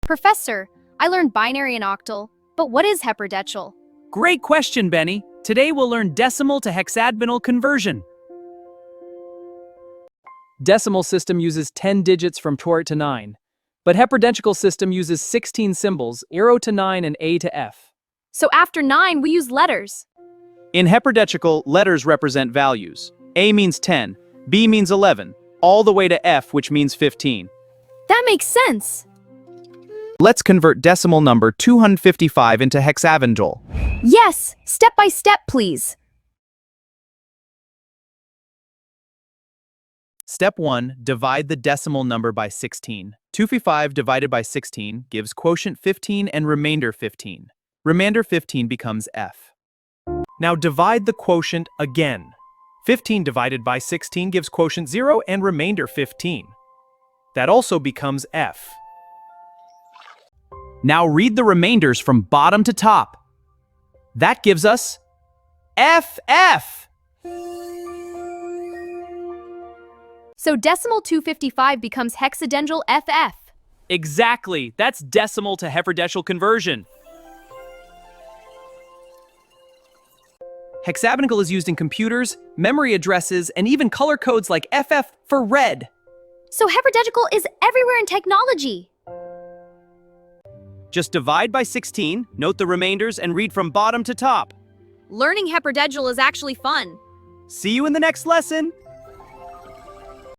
Professor, I learned binary and octal, but what is Hexadecimal? Great question, Benny. Today we'll learn decimal to hexadecimal conversion. Decimal system uses 10 digits from 4 to 9, but hexadecimal system uses 16 symbols, 0 to 9 and A to F. So after 9, we use letters. In hexadecimal, letters represent values. A means 10, B means 11, all the way to F, which means 15. That makes sense. Let's convert decimal number 255 into hexadecimal. Yes, step by step, please. Step 1. Divide the decimal number by 16. 255 divided by 16 gives quotient 15 and remainder 15. Remainder 15 becomes F. Now divide the quotient again. 15 divided by 16 gives quotient 0 and remainder 15. That also becomes F. Now read the remainders from bottom to top. That gives us FF. So decimal 255 becomes hexadecimal FF. Exactly, that's decimal to hexadecimal conversion. Hexadecimal is used in computers, memory addresses, and even color codes like FF for red. So hexadecimal is everywhere in technology. Just divide by 16, note the remainders, and read from bottom to top. Learning hexadecimal is actually fun. See you in the next lesson.